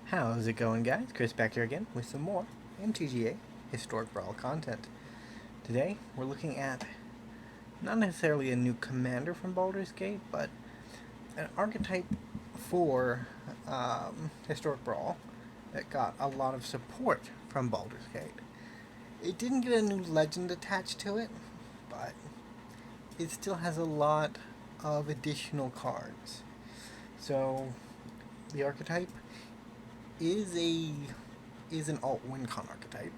How's it going, guys? Chris back here again with some more MTGA Historic Brawl content. Today, we're looking at not necessarily a new commander from Baldur's Gate, but an archetype for Historic Brawl that got a lot of support from Baldur's Gate. It didn't get a new legend attached to it, but it still has a lot of additional cards. So, the archetype is an alt-win con archetype,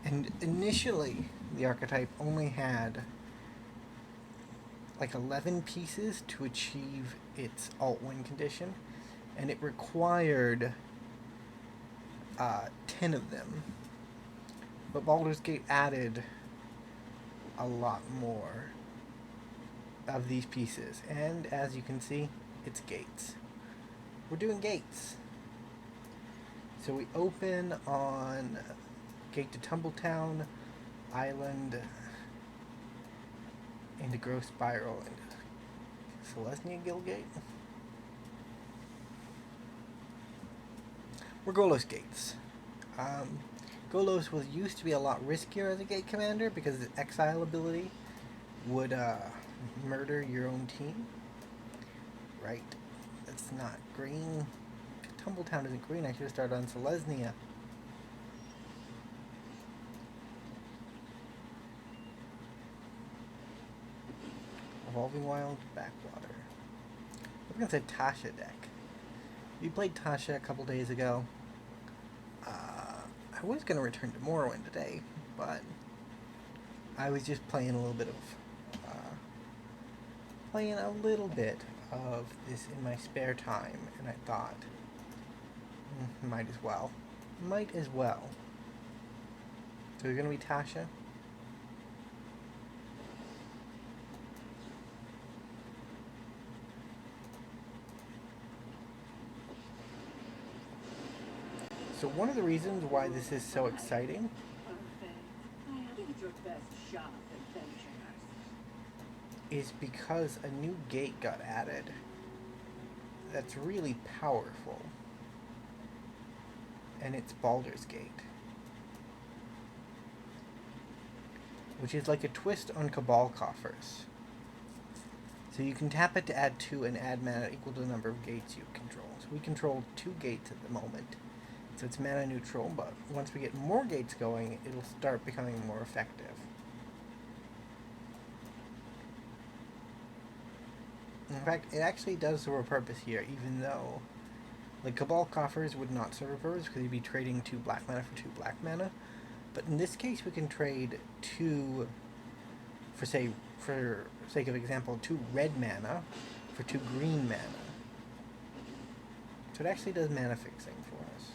and initially the archetype only had like 11 pieces to achieve its alt-win condition, and it required 10 of them. But Baldur's Gate added a lot more of these pieces, and as you can see, it's gates. We're doing gates. So we open on Gate to Tumbletown, Island, into Growth Spiral, into Selesnya Guildgate. We're Golos gates. Golos used to be a lot riskier as a gate commander because the exile ability would murder your own team. Right. That's not green. Tumbletown isn't green. I should have started on Selesnya. Evolving Wild, Backwater. We're going to say Tasha deck. We played Tasha a couple days ago. I was going to return to Morrowind today, but I was just playing a little bit of this in my spare time, and I thought, might as well. So you're going to be Tasha? So one of the reasons why this is so exciting is because a new gate got added that's really powerful, and it's Baldur's Gate, which is like a twist on Cabal Coffers. So you can tap it to add 2 and add mana equal to the number of gates you control. So we control 2 gates at the moment, so it's mana neutral, but once we get more gates going, it'll start becoming more effective. In fact, it actually does serve a purpose here, even though like Cabal Coffers would not serve a purpose because you'd be trading 2 black mana for 2 black mana. But in this case, we can trade 2, for sake of example, 2 red mana for 2 green mana. So it actually does mana fixing for us.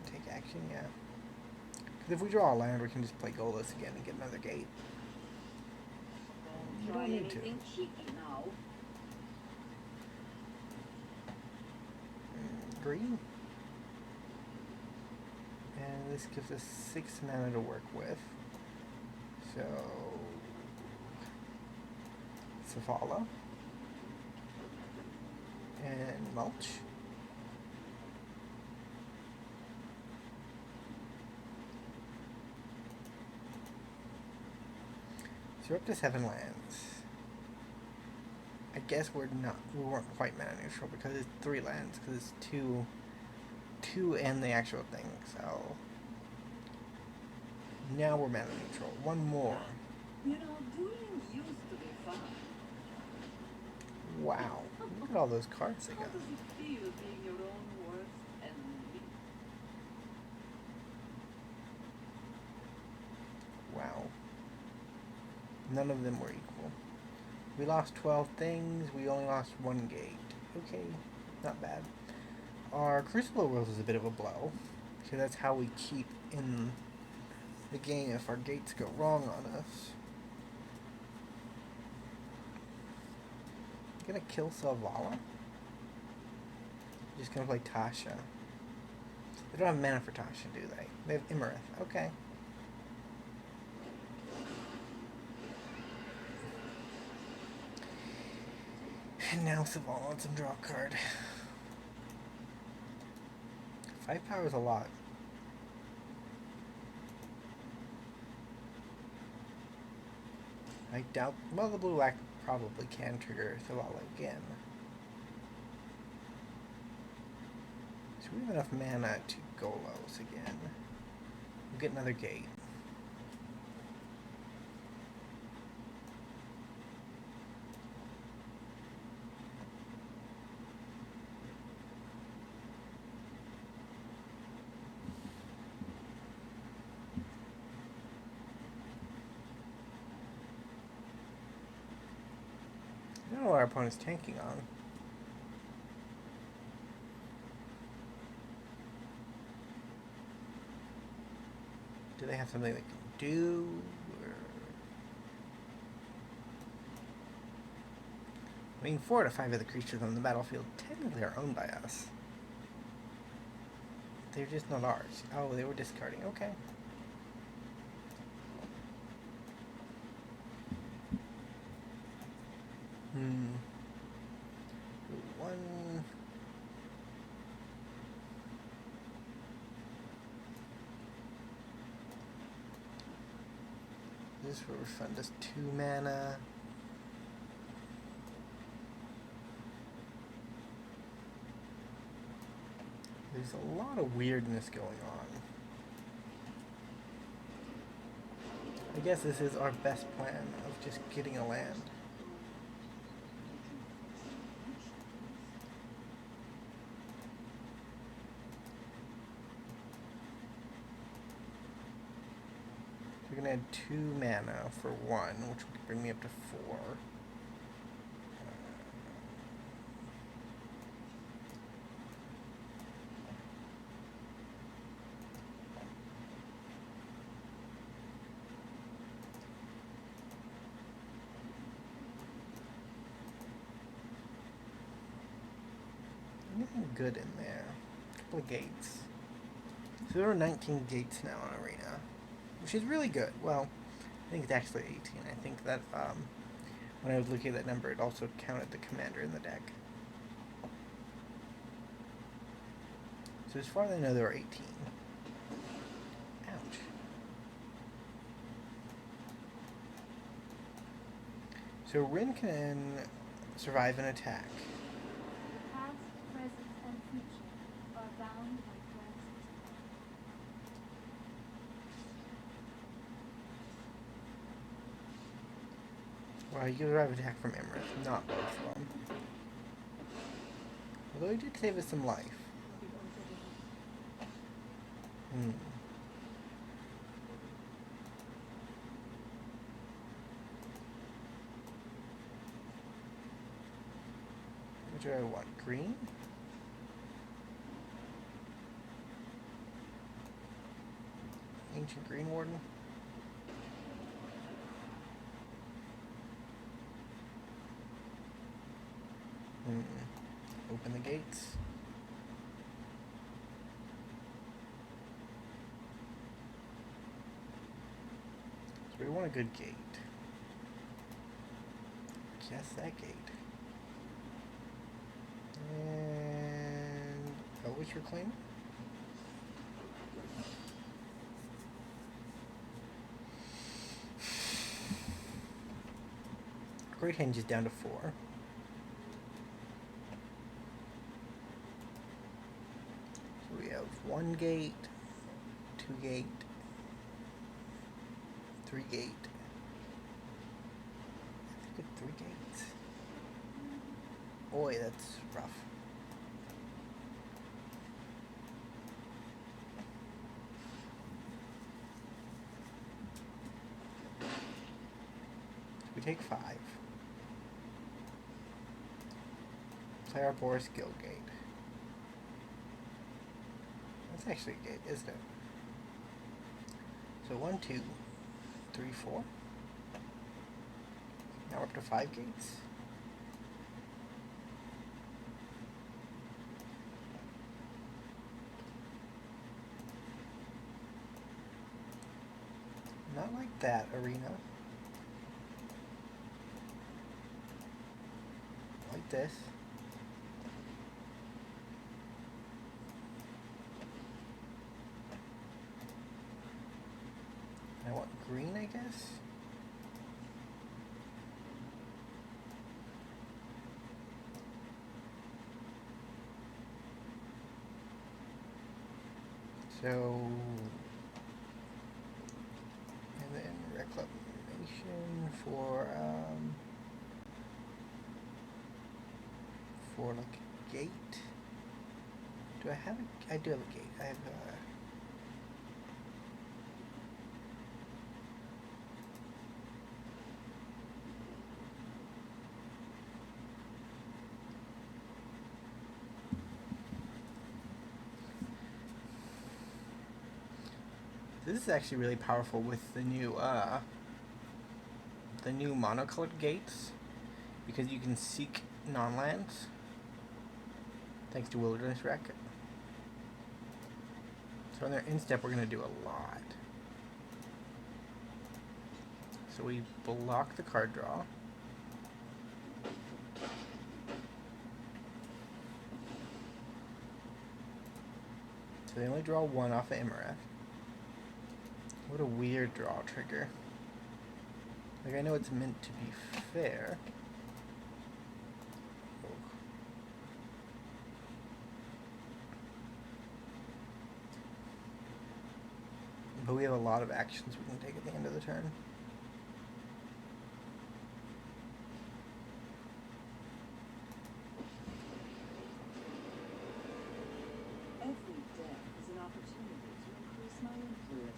Take action, yeah. Because if we draw a land, we can just play Golos again and get another gate. You don't need to. Green. And this gives us 6 mana to work with. So, Savala. And Mulch. So we're up to 7 lands. I guess we weren't quite mana neutral because it's 3 lands, because it's 2 and the actual thing, so now we're mana neutral. 1 more. You know, dueling used to be fun. Wow. Look at all those cards they got. How does it feel being your own worst enemy? Wow. None of them were equal. We lost 12 things, we only lost 1 gate. Okay, not bad. Our Crucible of Worlds is a bit of a blow, because that's how we keep in the game if our gates go wrong on us. Gonna kill Selvala? Just gonna play Tasha. They don't have mana for Tasha, do they? They have Imarith. Okay. And now Selvala lets him draw a card. 5 power is a lot. I doubt... Well, the blue black probably can trigger Thalala again. So we have enough mana to Golos again. We'll get another gate. I don't know what our opponent's tanking on. Do they have something they can do? Or... I mean, 4 out of 5 of the creatures on the battlefield technically are owned by us. They're just not ours. Oh, they were discarding. Okay. One... This will refund us 2 mana. There's a lot of weirdness going on. I guess this is our best plan of just getting a land. We're gonna add 2 mana for 1, which would bring me up to 4. Anything good in there? A couple of gates. So there are 19 gates now in Arena, which is really good. Well, I think it's actually 18. I think that when I was looking at that number, it also counted the commander in the deck. So as far as I know, there are 18. Ouch. So Rin can survive an attack. Past, present, and future are bound by quest. Well, you can survive attack from Emerald, not both of them. Although he did save us some life. What do I want? Green? Ancient Green Warden? Open the gates. So we want a good gate. Guess that gate. And Elvish Reclaimer? Great Henge is down to 4. So we have 1 gate, 2 gate, 3 gate. I think we have 3 gates. Boy, that's rough. So we take 5. Play our Boros Guildgate. That's actually a gate, isn't it? So 1, 2, 3, 4. Now we're up to 5 gates. Not like that, Arena. Like this. guess. So, and then Reclamation for like a gate. Do I have a? I do have a gate. I have This is actually really powerful with the new monocolored gates, because you can seek non-lands thanks to Wilderness Rec. So in their instep, we're going to do a lot. So we block the card draw. So they only draw one off of Imareth. What a weird draw trigger. Like, I know it's meant to be fair. But we have a lot of actions we can take at the end of the turn. Every death is an opportunity to increase my influence.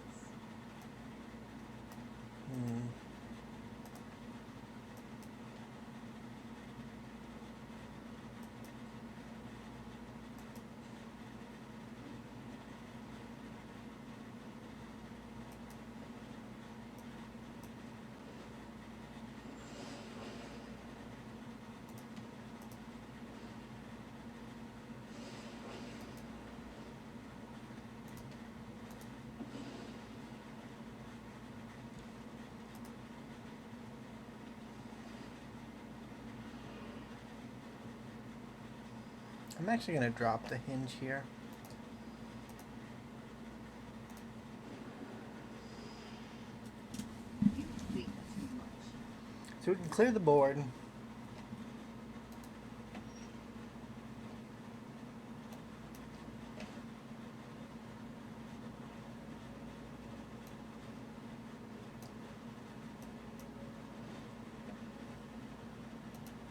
I'm actually going to drop the hinge here. You think too much. So we can clear the board.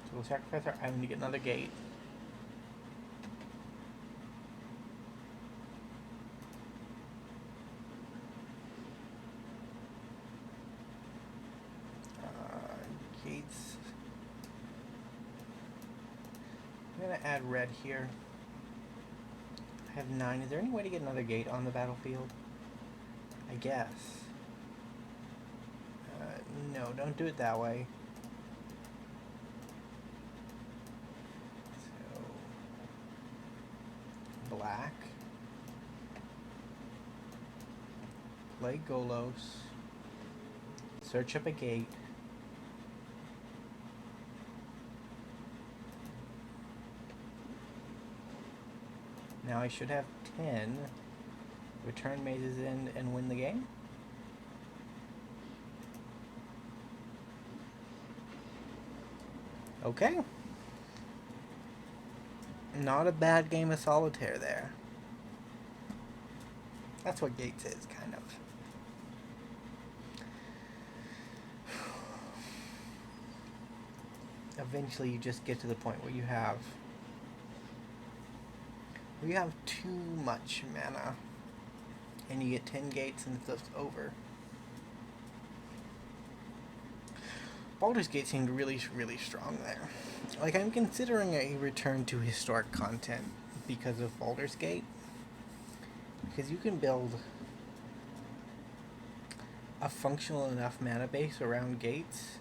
So we'll sacrifice our island to get another gate. Gates. I'm going to add red here. I have 9. Is there any way to get another gate on the battlefield? I guess. No, don't do it that way. So, black. Play Golos. Search up a gate. Now I should have 10. Return mazes in and win the game. Okay. Not a bad game of solitaire there. That's what Gates is, kind of. Eventually you just get to the point where you have too much mana and you get 10 gates and it's over. Baldur's Gate seemed really, really strong there. Like, I'm considering a return to historic content because of Baldur's Gate. Because you can build a functional enough mana base around gates.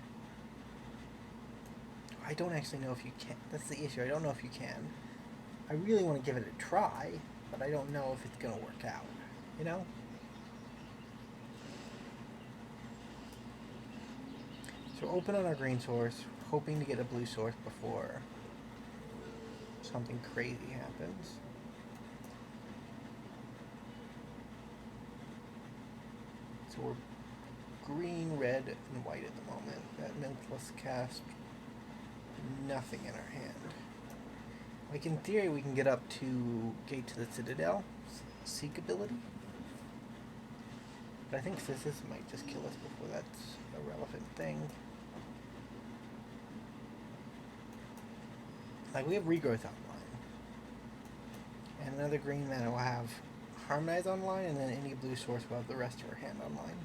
I don't actually know if you can. That's the issue. I don't know if you can. I really want to give it a try, but I don't know if it's going to work out, you know? So open on our green source, hoping to get a blue source before something crazy happens. So we're green, red, and white at the moment. That meant let's cast nothing in our hand. Like in theory, we can get up to Gate to the Citadel, Seek ability. But I think Sysis might just kill us before that's a relevant thing. Like we have Regrowth online. And another green mana will have Harmonize online, and then any blue source will have the rest of our hand online.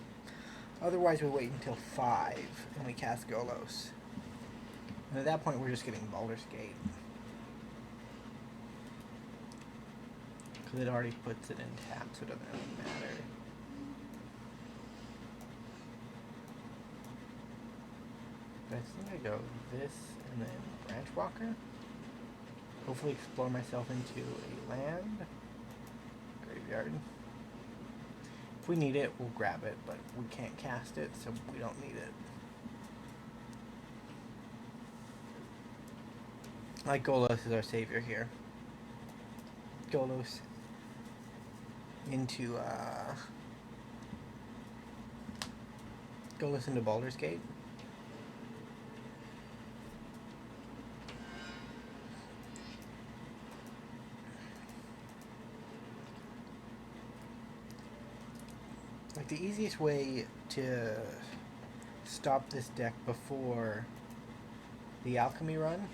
Otherwise we wait until 5 and we cast Golos. And at that point we're just getting Baldur's Gate. Because it already puts it in tap, so it doesn't really matter. But I think I go this and then Branchwalker. Hopefully explore myself into a land. Graveyard. If we need it, we'll grab it, but we can't cast it, so we don't need it. Like Golos is our savior here. Golos into Baldur's Gate. Like the easiest way to stop this deck before the alchemy run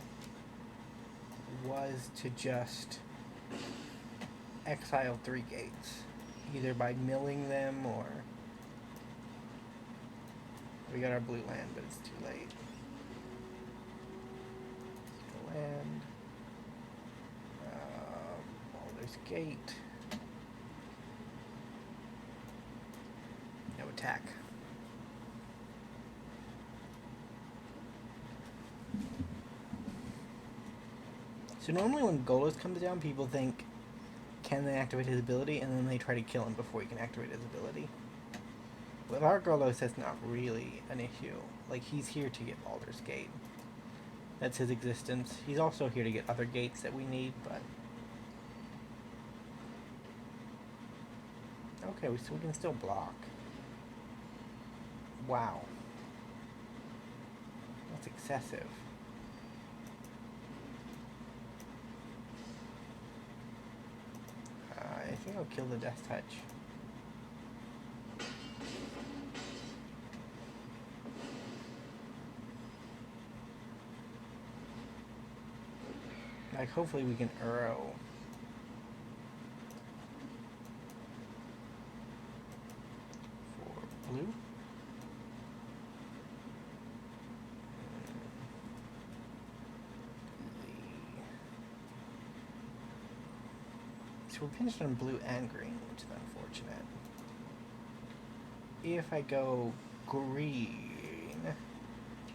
was to just exile 3 gates, either by milling them or we got our blue land, but it's too late. Blue land, Baldur's Gate, no attack. So normally when Golos comes down, people think, can they activate his ability? And then they try to kill him before he can activate his ability. With our Golos, that's not really an issue. Like, he's here to get Baldur's Gate. That's his existence. He's also here to get other gates that we need, but... Okay, so we can still block. Wow. That's excessive. I think I'll kill the Death Touch. Like, hopefully we can Uro. For blue. So we're pinched on blue and green, which is unfortunate. If I go green,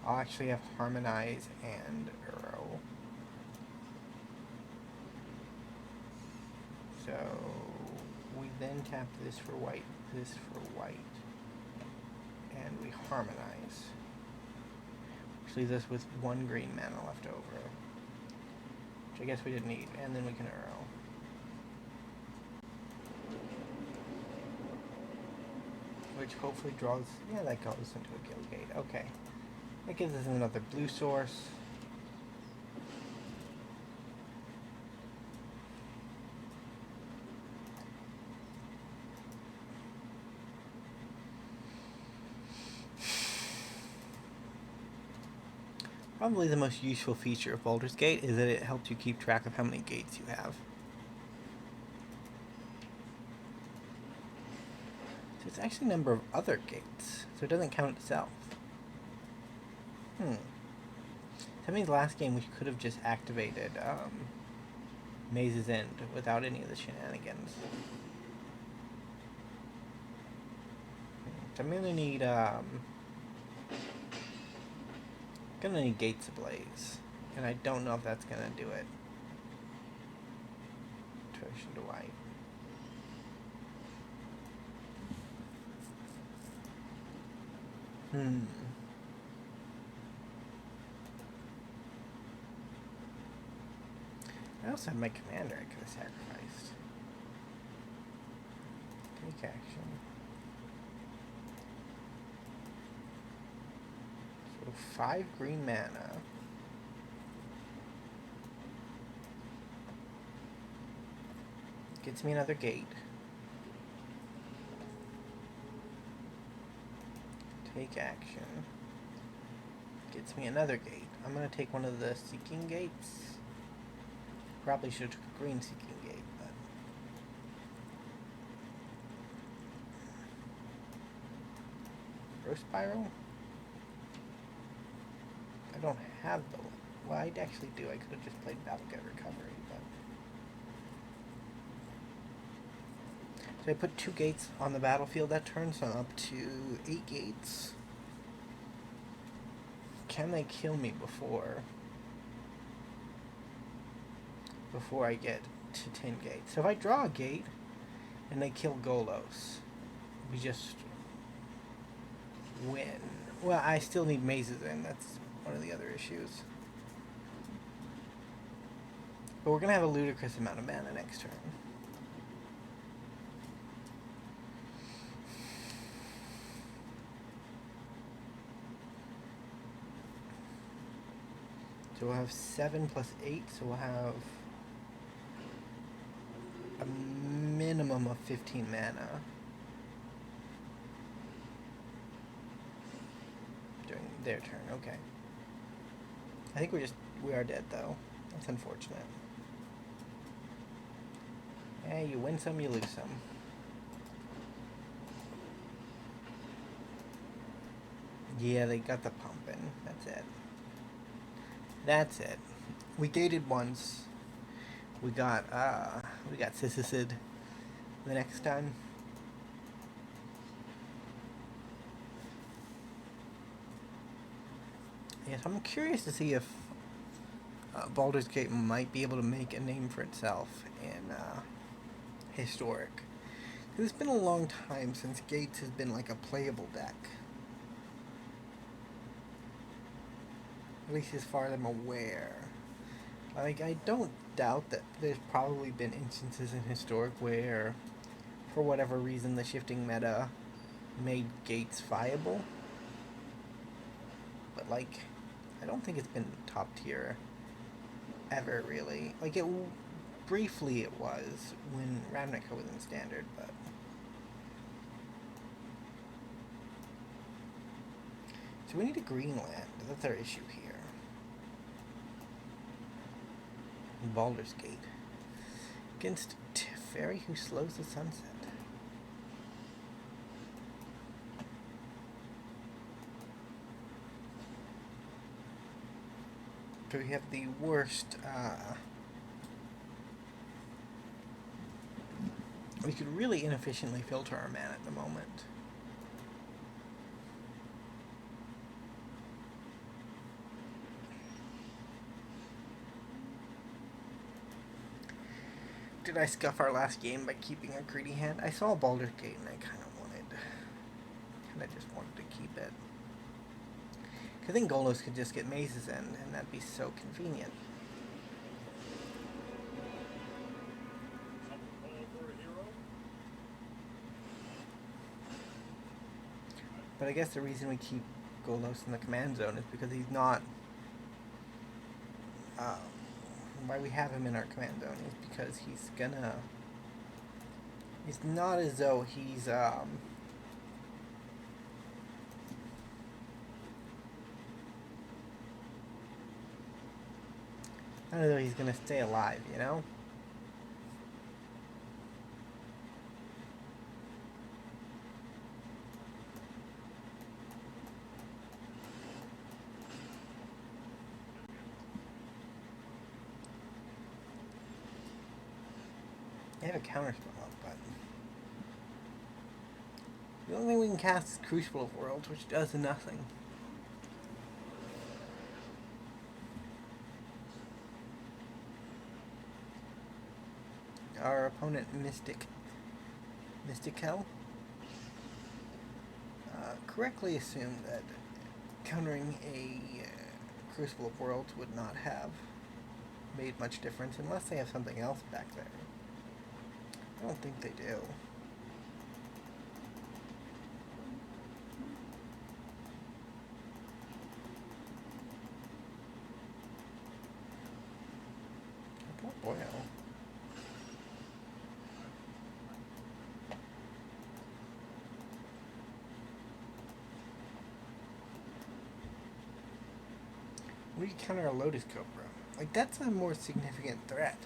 I'll actually have Harmonize and Uro. So we then tap this for white, and we Harmonize. Which leaves us with 1 green mana left over. Which I guess we didn't need, and then we can Uro. Which hopefully draws, yeah, that goes into a Guildgate. Okay. That gives us another blue source. Probably the most useful feature of Baldur's Gate is that it helps you keep track of how many gates you have. So it's actually a number of other gates, so it doesn't count itself. That means last game we could have just activated Maze's End without any of the shenanigans. So I'm gonna need Gates Ablaze, and I don't know if that's gonna do it. Turn to white. I also have my commander I could have sacrificed. Take action. So 5 green mana. Gets me another gate. Take action. Gets me another gate. I'm gonna take one of the seeking gates. Probably should have took a green seeking gate, but Growth Spiral? I don't have the... Well, I actually do. I could have just played Battlegate Recovery, but... So I put 2 gates on the battlefield that turn, so I'm up to 8 gates. Can they kill me before I get to 10 gates? So if I draw a gate and they kill Golos, we just win. Well, I still need mazes in. That's one of the other issues. But we're going to have a ludicrous amount of mana next turn. So we'll have 7 plus 8, so we'll have a minimum of 15 mana during their turn. Okay. I think we are dead though. That's unfortunate. Yeah, you win some, you lose some. Yeah, they got the pumping. That's it. That's it. We gated once. We got Sisicid the next time. Yes, I'm curious to see if Baldur's Gate might be able to make a name for itself in Historic. Because it's been a long time since Gates has been like a playable deck. At least as far as I'm aware. Like, I don't doubt that there's probably been instances in Historic where, for whatever reason, the shifting meta made Gates viable. But, like, I don't think it's been top tier ever, really. Like, briefly it was when Ravnica was in Standard, but... So we need a green land. That's our issue here. Baldur's Gate. Against Teferi, who slows the sunset. So we have the worst, we could really inefficiently filter our mana at the moment. Did I scuff our last game by keeping a greedy hand? I saw Baldur's Gate and I kind of just wanted to keep it. I think Golos could just get mazes in, and that'd be so convenient. But I guess the reason we keep Golos in the command zone is because he's not... why we have him in our command zone is because he's gonna... It's not as though he's, not as though he's gonna stay alive, you know? They have a counter spell up, but the only thing we can cast is Crucible of Worlds, which does nothing. Our opponent, Mystical, correctly assumed that countering a Crucible of Worlds would not have made much difference unless they have something else back there. I don't think they do. foil. What do you counter a Lotus Cobra? Like, that's a more significant threat.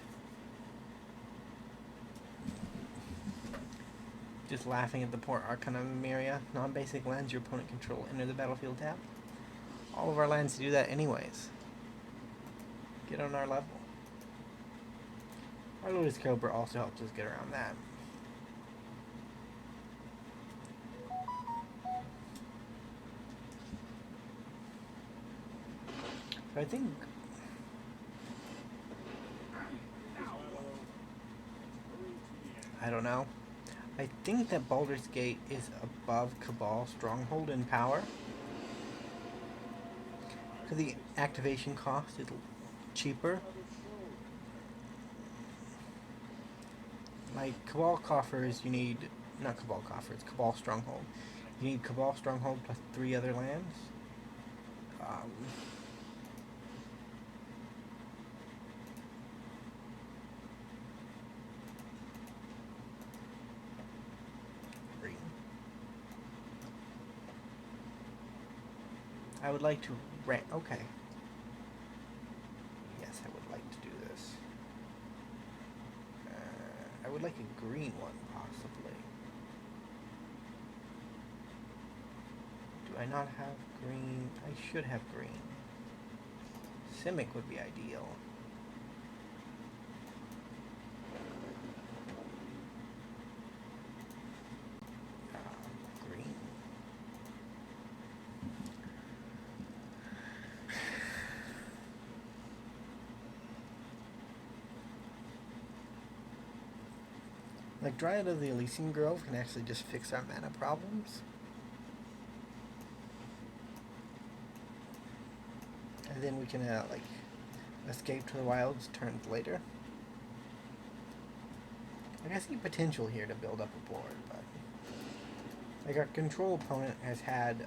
Just laughing at the poor Arcana Myria. Non-basic lands your opponent control enter the battlefield tab. All of our lands do that anyways. Get on our level. Our Lotus Cobra also helps us get around that. So I think... I don't know. I think that Baldur's Gate is above Cabal Stronghold in power. Because the activation cost is cheaper. Like, Cabal Coffers, you need... Not Cabal Coffers, Cabal Stronghold. You need Cabal Stronghold plus 3 other lands. Green. I would like to rank... Okay. Yes, I would like to do this. I would like a green one, possibly. Do I not have green? I should have green. Simic would be ideal. Green. Like, Dryad of the Elysian Grove can actually just fix our mana problems. And then we can, like, escape to the wilds turns later. Like, I see potential here to build up a board, but... Like, our control opponent has had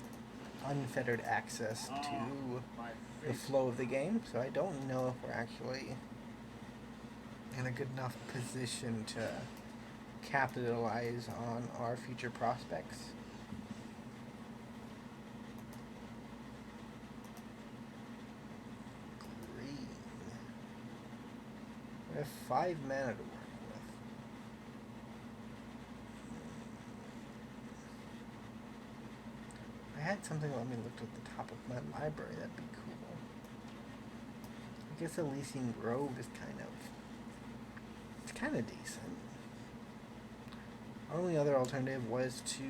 unfettered access to the flow of the game, so I don't know if we're actually in a good enough position to capitalize on our future prospects. Green. We have 5 mana to work with. I had something let me look at the top of my library, that'd be cool. I guess Elysian Grove is kind of decent. Our only other alternative was to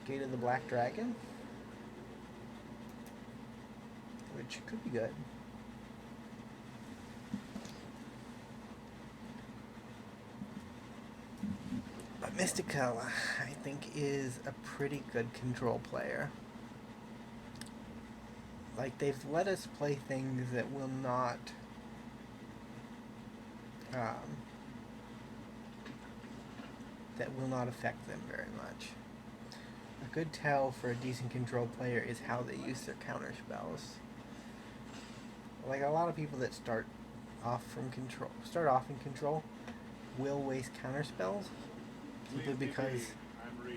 Gate of the Black Dragon, which could be good. But Mystical, I think, is a pretty good control player. Like, they've let us play things that will not affect them very much. A good tell for a decent control player is how they use their counter spells. Like, a lot of people that start off in control will waste counter spells simply because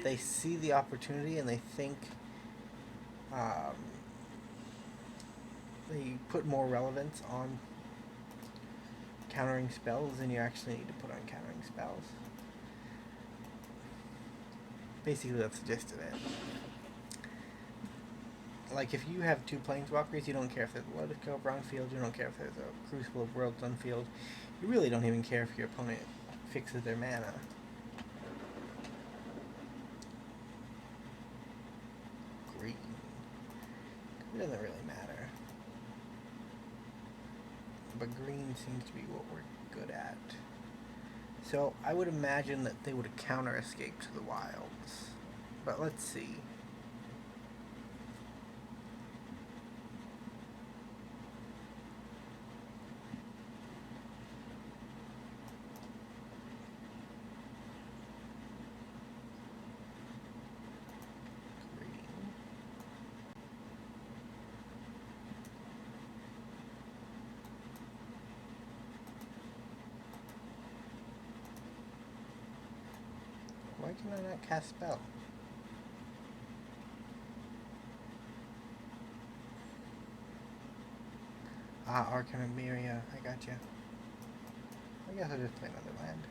they see the opportunity and they think they put more relevance on countering spells than you actually need to put on countering spells. Basically, that's the gist of it. Like, if you have 2 Planeswalkers, you don't care if there's a Lotus Cobra on field, you don't care if there's a Crucible of Worlds on field, you really don't even care if your opponent fixes their mana. Green. It doesn't really matter. But green seems to be what we're good at. So I would imagine that they would counter escape to the wilds. But let's see. Why can I not cast spell? Ah, Arcana Miria, I gotcha. I guess I'll just play another land.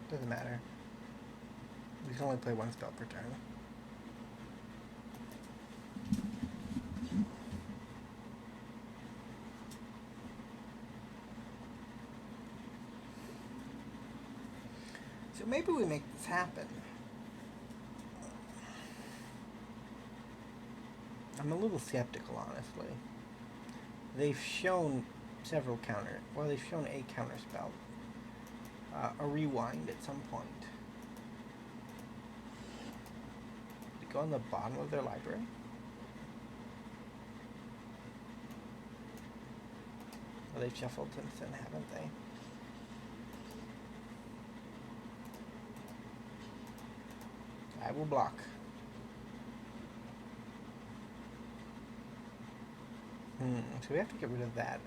Doesn't matter. We can only play one spell per turn. So maybe we make this happen. I'm a little skeptical, honestly. They've shown several they've shown a counter spell. A rewind at some point. Did it go on the bottom of their library? Well, they've shuffled since then, haven't they? I will block. So we have to get rid of that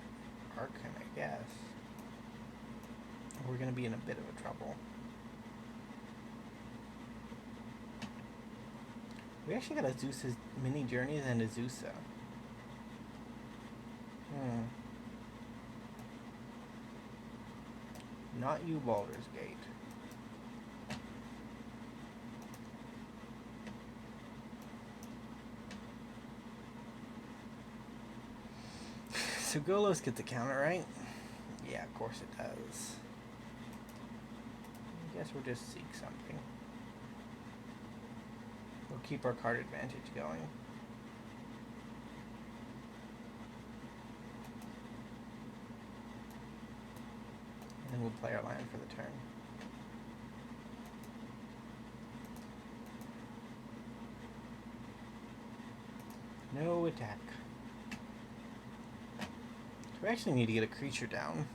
Archon, I guess. We're going to be in a bit of a trouble. We actually got Azusa's Mini Journeys and Azusa. Not you, Baldur's Gate. So Golos gets the counter, right? Yeah, of course it does. I guess we'll just seek something. We'll keep our card advantage going. And then we'll play our land for the turn. No attack. We actually need to get a creature down.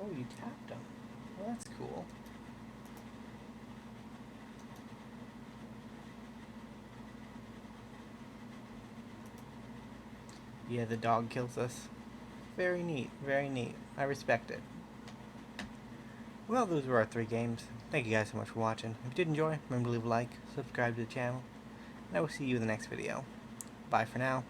Oh, you tapped him. Well, that's cool. Yeah, the dog kills us. Very neat, very neat. I respect it. Well, those were our 3 games. Thank you guys so much for watching. If you did enjoy, remember to leave a like, subscribe to the channel, and I will see you in the next video. Bye for now.